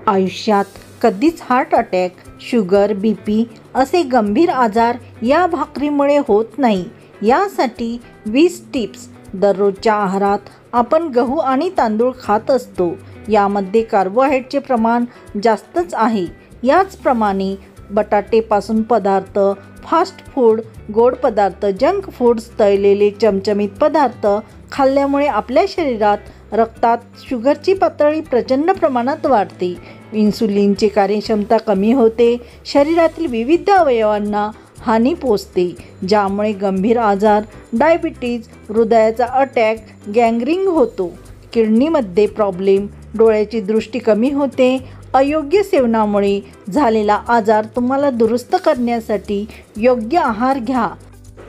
आयुष्यात कधीच heart attack, sugar, BP असे गंभीर आजार या भाकरीमुळे होत नाही. यासाठी 20 टिप्स. दररोजच्या आहारात आपण गहू आणि तांदूळ खात असतो. यामध्ये कार्बोहायड्रेटचे प्रमाण जास्तच आहे. याचप्रमाणे बटाटेपासून पदार्थ, फास्ट फूड, गोड पदार्थ, जंक फूड्स, तळलेले चमचमीत पदार्थ खाल्ल्यामुळे आपल्या शरीरात रक्तात शुगरची पातळी प्रचंड प्रमाणात वाढते. इन्सुलिनची कार्यक्षमता कमी होते. शरीरातील विविध अवयवांना हानी पोचते, ज्यामुळे गंभीर आजार, डायबिटीज, हृदयाचा अटॅक, गँग्रीन होतो. किडनीमध्ये प्रॉब्लेम, डोळ्याची दृष्टी कमी होते. अयोग्य सेवनामुळे झालेला आजार तुम्हाला दुरुस्त करण्यासाठी योग्य आहार घ्या.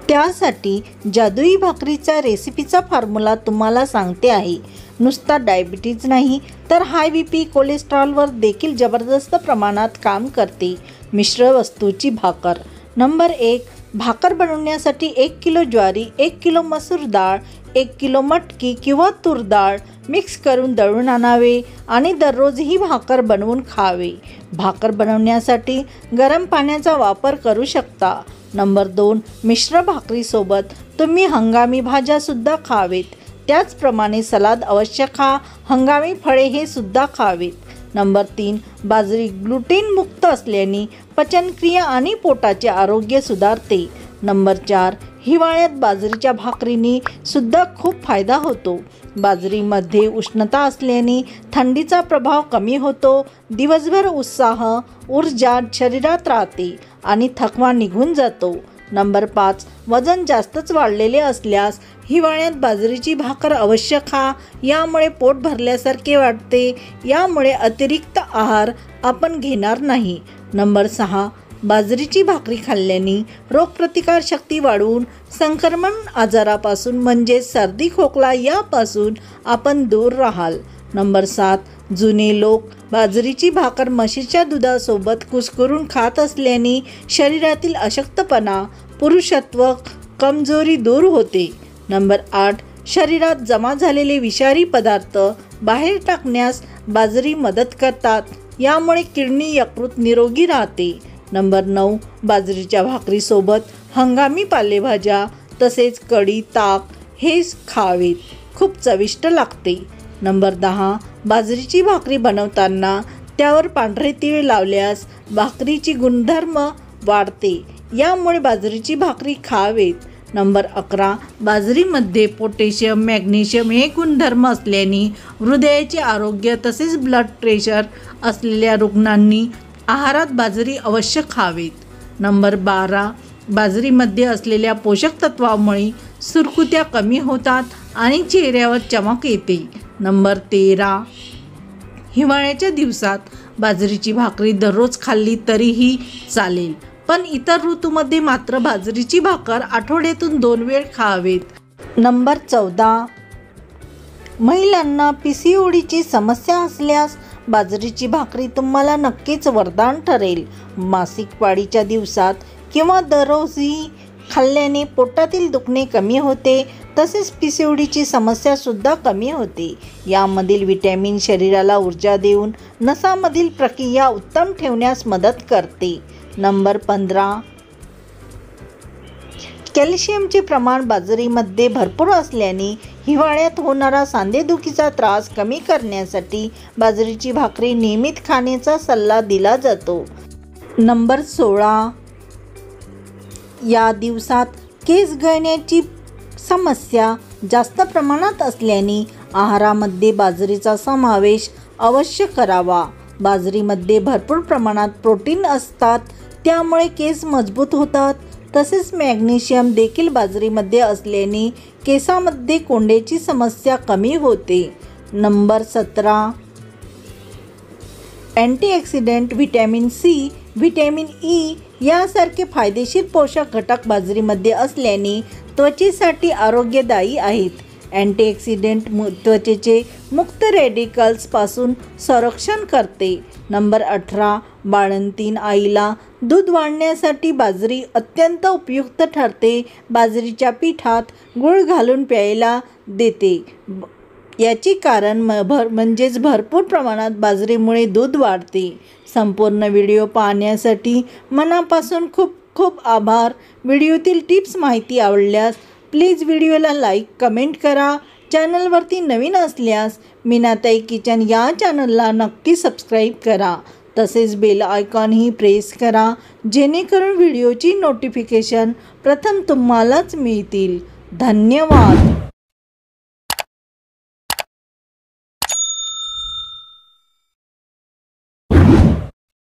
त्यासाठी जादुई भाकरीचा रेसिपीचा फॉर्म्युला तुम्हाला सांगते आहे. नुसता डायबिटीज नाही तर हाय BP, कोलेस्ट्रॉलवर देखील जबरदस्त प्रमाणात काम करते. मिश्र वस्तूची भाकर. नंबर 1. भाकर बनवण्यासाठी 1 किलो ज्वारी, 1 किलो मसूर डाळ, 1 किलो मटकी किंवा तूर डाळ मिक्स करून दळून आणावे आणि दररोज ही भाकर बनवून खावे. भाकर बनवण्यासाठी गरम पाण्याचा वापर करू शकता. नंबर 2. मिश्र भाकरीसोबत तुम्ही हंगामी भाज्यासुद्धा खावेत. त्याचप्रमाणे सलाद अवश्य खा. हंगामी फळे हे सुद्धा खावेत. नंबर 3. बाजरी ग्लुटेन मुक्त असल्याने पचनक्रिया आणि पोटाचे आरोग्य सुधारते. नंबर 4. हिवाळ्यात बाजरीच्या भाकरीने सुद्धा खूप फायदा होतो. बाजरीमध्ये उष्णता असल्याने थंडीचा प्रभाव कमी होतो. दिवसभर उत्साह, ऊर्जा शरीरात राहते आणि थकवा निघून जातो. नंबर 5. वजन जास्तच वाढलेले असल्यास हिवाळ्यात बाजरीची भाकर अवश्य खा. यामुळे पोट भरल्यासारखे वाटते. यामुळे अतिरिक्त आहार आपण घेणार नाही. नंबर 6. बाजरीची भाकरी खाल्ल्याने रोगप्रतिकारशक्ती वाढवून संक्रमण आजारापासून म्हणजेच सर्दी, खोकला यापासून आपण दूर राहाल. नंबर 7. जुने लोक बाजरीची भाकर म्हशीच्या दुधासोबत कुस्करून खात असल्याने शरीरातील अशक्तपणा, पुरुषत्व, कमजोरी दूर होते. नंबर 8. शरीरात जमा झालेले विषारी पदार्थ बाहेर टाकण्यास बाजरी मदत करतात. यामुळे किडनी, यकृत निरोगी राहते. नंबर 9. बाजरीच्या भाकरीसोबत हंगामी पालेभाज्या तसेच कढी, ताक हे खावेत. खूप चविष्ट लागते. नंबर 10. बाजरीची भाकरी बनवताना त्यावर पांढरे तीळ लावल्यास भाकरीची गुणधर्म वाढते. यामुळे बाजरीची भाकरी खावेत. नंबर 11. बाजरीमध्ये पोटॅशियम, मॅग्नेशियम हे गुणधर्म असल्याने हृदयाचे आरोग्य तसेच ब्लड प्रेशर असलेल्या रुग्णांनी आहारात बाजरी अवश्य खावेत. नंबर 12. बाजरीमध्ये असलेल्या पोषक तत्वामुळे सुरकुत्या कमी होतात आणि चेहऱ्यावर चमक येते. नंबर 13. हिवाळ्याच्या दिवसात बाजरीची भाकरी दररोज खाल्ली तरीही चालेल, पण इतर ऋतूमध्ये मात्र बाजरीची भाकर आठवड्यातून 2 वेळ खावेत. नंबर 14. महिलांना PCODची समस्या असल्यास बाजरीची भाकरी तुम्हाला नक्कीच वरदान ठरेल. मासिक पाळीच्या दिवसात किंवा दररोजही खाल्ल्याने पोटातील दुखणे कमी होते. तसेच PCODची समस्यासुद्धा कमी होते. यामधील व्हिटॅमिन शरीराला ऊर्जा देऊन नसामधील प्रक्रिया उत्तम ठेवण्यास मदत करते. नंबर 15. कॅल्शियमचे प्रमाण बाजरीमध्ये भरपूर असल्याने हिवाळ्यात होणारा सांधेदुखीचा त्रास कमी करण्यासाठी बाजरीची भाकरी नियमित खाण्याचा सल्ला दिला जातो. नंबर 16. या दिवसात केस गळण्याची समस्या जास्त प्रमाणात असल्याने आहारामध्ये बाजरीचा समावेश अवश्य करावा. बाजरीमध्ये भरपूर प्रमाणात प्रोटीन असतात, त्यामुळे केस मजबूत होतात. तसेच मॅग्नेशियम देखील बाजरीमध्ये असल्याने केसामध्ये कोंड्याची समस्या कमी होते. Number 17. Antioxidant, vitamin C, vitamin E यासारखे फायदेशीर पोषक घटक बाजरीमध्ये असल्याने त्वचेसाठी आरोग्यदायी आहेत. अँटीऑक्सिडंट त्वचेचे मुक्त रॅडिकल्सपासून संरक्षण करते. नंबर 18. बाळंतीण आईला दूध वाढण्यासाठी बाजरी अत्यंत उपयुक्त ठरते. बाजरीच्या पिठात गूळ घालून प्यायला देते. याची कारण म्हणजेच भरपूर प्रमाणात बाजरीमुळे दूध वाढते. संपूर्ण व्हिडिओ पाहण्यासाठी मनापासून खूप खूप आभार. व्हिडिओतील टिप्स माहिती आवडल्यास प्लीज व्हिडिओला लाईक कमेंट करा. चॅनलवरती नवीन असल्यास मीनाताई किचन या चॅनलला नक्की सबस्क्राईब करा. तसेच बेल आयकॉनही प्रेस करा जेणेकरून व्हिडिओची नोटिफिकेशन प्रथम तुम्हालाच मिळतील. धन्यवाद.